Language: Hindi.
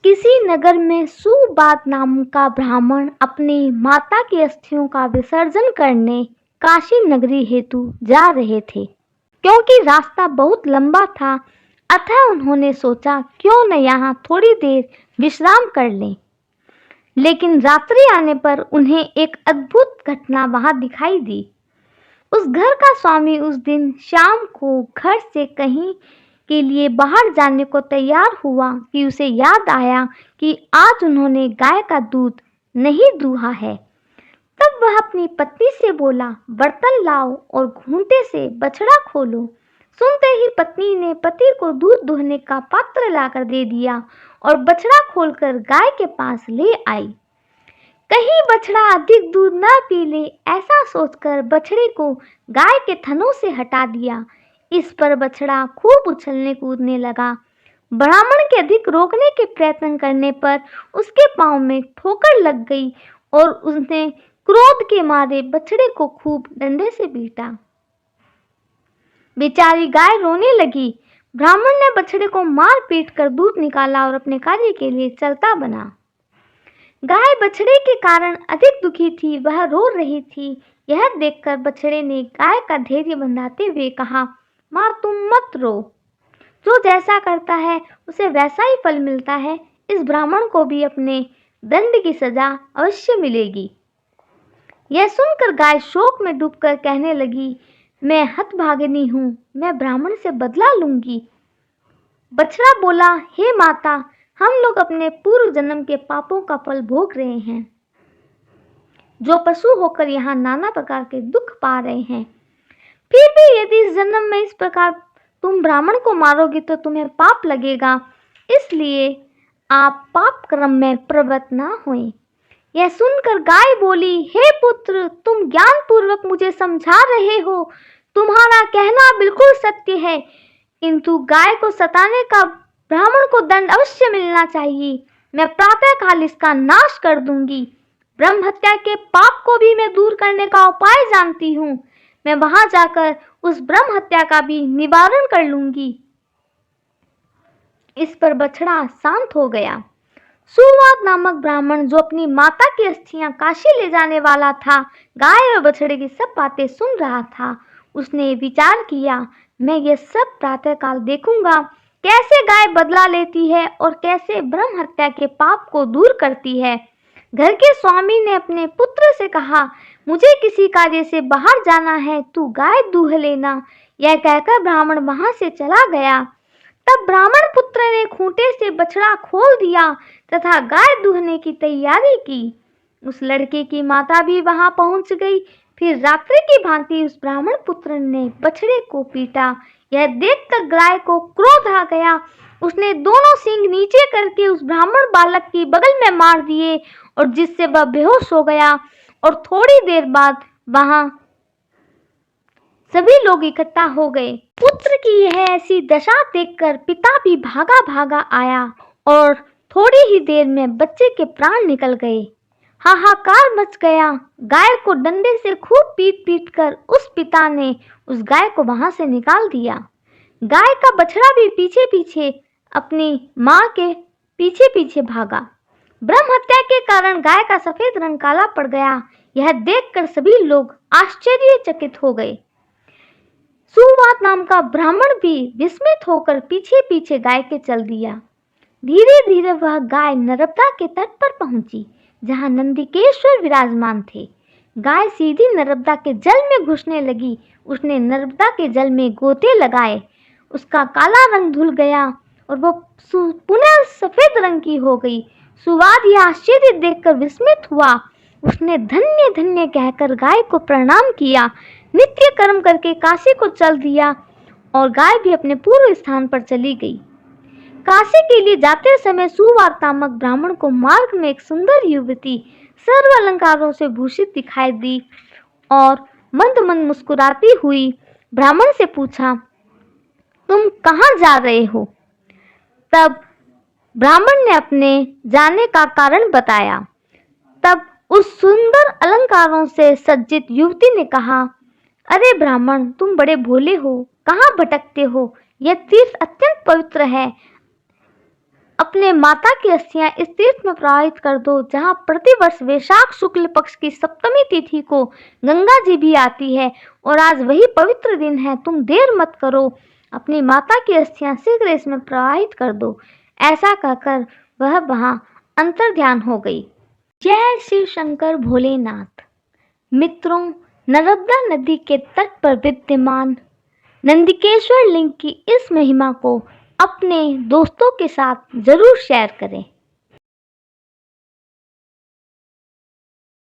किसी नगर में सुबाद नाम का ब्राह्मण अपनी माता की अस्थियों का विसर्जन करने काशी नगरी हेतु जा रहे थे। क्योंकि रास्ता बहुत लंबा था, अतः उन्होंने सोचा क्यों न यहाँ थोड़ी देर विश्राम कर लें। लेकिन रात्रि आने पर उन्हें एक अद्भुत घटना वहां दिखाई दी। उस घर का स्वामी उस दिन शाम को घर से कहीं के लिए बाहर जाने को तैयार हुआ कि उसे याद आया कि आज उन्होंने गाय का दूध नहीं दूहा है। तब वह अपनी पत्नी से बोला, बर्तन लाओ और घूंटे से बछड़ा खोलो। सुनते ही पत्नी ने पति को दूध दूहने का पात्र लाकर दे दिया और बछड़ा खोलकर गाय के पास ले आई। कहीं बछड़ा अधिक दूध न पी ले, ऐसा सोचकर बछड़े को गाय के थनों से हटा दिया। इस पर बछड़ा खूब उछलने कूदने लगा। ब्राह्मण के अधिक रोकने के प्रयत्न करने पर उसके पांव में ठोकर लग गई और उसने क्रोध के मारे बछड़े को खूब डंडे से पीटा। बेचारी गाय रोने लगी। ब्राह्मण ने बछड़े को मार पीट कर दूध निकाला और अपने कार्य के लिए चलता बना। गाय बछड़े के कारण अधिक दुखी थी, वह रो रही थी। यह देखकर बछड़े ने गाय का धैर्य बंधाते हुए कहा, माँ तुम मत रो, जो जैसा करता है उसे वैसा ही फल मिलता है। इस ब्राह्मण को भी अपने दंड की सजा अवश्य मिलेगी। यह सुनकर गाय शोक में डूबकर कहने लगी, मैं हतभागिनी हूँ, मैं ब्राह्मण से बदला लूंगी। बछड़ा बोला, हे माता, हम लोग अपने पूर्व जन्म के पापों का फल भोग रहे हैं, जो पशु होकर यहाँ नाना प्रकार के दुख पा रहे हैं। फिर भी यदि इस जन्म में इस प्रकार तुम ब्राह्मण को मारोगी तो तुम्हें पाप लगेगा, इसलिए आप पाप कर्म में प्रवृत्त ना होएं। यह सुनकर गाय बोली, हे पुत्र, तुम ज्ञान पूर्वक मुझे समझा रहे हो, तुम्हारा कहना बिल्कुल सत्य है, किंतु गाय को सताने का ब्राह्मण को दंड अवश्य मिलना चाहिए। मैं प्रातः काल इसका नाश कर दूंगी। ब्रह्म हत्या के पाप को भी मैं दूर करने का उपाय जानती हूँ। मैं वहां जाकर उस ब्रह्म हत्या का भी निवारण कर लूंगी। इस पर बछड़ा शांत हो गया। सुवाद नामक ब्राह्मण, जो अपनी माता की अस्थियां काशी ले जाने वाला था, गाय और बछड़े की सब बातें सुन रहा था। उसने विचार किया, मैं ये सब प्रातः काल देखूंगा, कैसे गाय बदला लेती है और कैसे ब्रह्म हत्या के पाप को दूर करती है। घर के स्वामी ने अपने पुत्र से कहा, मुझे किसी कार्य से बाहर जाना है, तू गाय दूह लेना। यह कहकर ब्राह्मण वहां से चला गया। तब ब्राह्मण पुत्र ने खूंटे से बछड़ा खोल दिया तथा गाय दूहने की तैयारी की। उस लड़के की माता भी वहां पहुंच गई। फिर रात्रि की भांति उस ब्राह्मण पुत्र ने बछड़े को पीटा। यह देखकर गाय को क्रोध आ गया। उसने दोनों सींग नीचे करके उस ब्राह्मण बालक की बगल में मार दिए और जिससे वह बेहोश हो गया। और थोड़ी देर बाद वहां सभी लोग इकट्ठा हो गए। पुत्र की यह ऐसी दशा देखकर पिता भी भागा भागा आया और थोड़ी ही देर में बच्चे के प्राण निकल गए। हाहाकार मच गया। गाय को डंडे से खूब पीट पीट कर उस पिता ने उस गाय को वहां से निकाल दिया। गाय का बछड़ा भी पीछे पीछे अपनी माँ के पीछे पीछे भागा। ब्रह्म हत्या के कारण गाय का सफेद रंग काला पड़ गया। यह देखकर सभी लोग आश्चर्यचकित हो गए। सुवाद नाम का ब्राह्मण भी विस्मित होकर पीछे पीछे गाय के चल दिया। धीरे धीरे वह गाय नर्मदा के तट पर पहुंची, जहां नंदिकेश्वर विराजमान थे। गाय सीधी नर्मदा के जल में घुसने लगी। उसने नर्मदा के जल में गोते लगाए। उसका काला रंग धुल गया और वो पुनः सफेद रंग की हो गई। सुवाद यह आश्चर्य देखकर विस्मित हुआ। उसने धन्य धन्य कहकर गाय को प्रणाम किया, नित्य कर्म करके काशी को चल दिया और गाय भी अपने पूर्व स्थान पर चली गई। काशी के लिए जाते समय सुवाद नामक ब्राह्मण को मार्ग में एक सुंदर युवती सर्व अलंकारों से भूषित दिखाई दी और मंद मंद मुस्कुराती हुई ब्राह्मण से पूछा, तुम कहाँ जा रहे हो? तब ब्राह्मण ने अपने जाने का कारण बताया। तब उस सुंदर अलंकारों से सज्जित युवती ने कहा, अरे ब्राह्मण, तुम बड़े भोले हो, कहाँ भटकते हो? यह तीर्थ अत्यंत पवित्र है। अपने माता की अस्थियां इस तीर्थ में प्रवाहित कर दो जहां प्रतिवर्ष वैशाख शुक्ल पक्ष की सप्तमी तिथि को गंगा जी भी आती है और आज वही पवित्र दिन है। तुम देर मत करो, अपनी माता की अस्थियां शीघ्र इसमें प्रवाहित कर दो। ऐसा कहकर वह वहां अंतर ध्यान हो गई। जय शिव शंकर भोलेनाथ। मित्रों, नर्मदा नदी के तट पर विद्यमान नंदिकेश्वर लिंग की इस महिमा को अपने दोस्तों के साथ जरूर शेयर करें।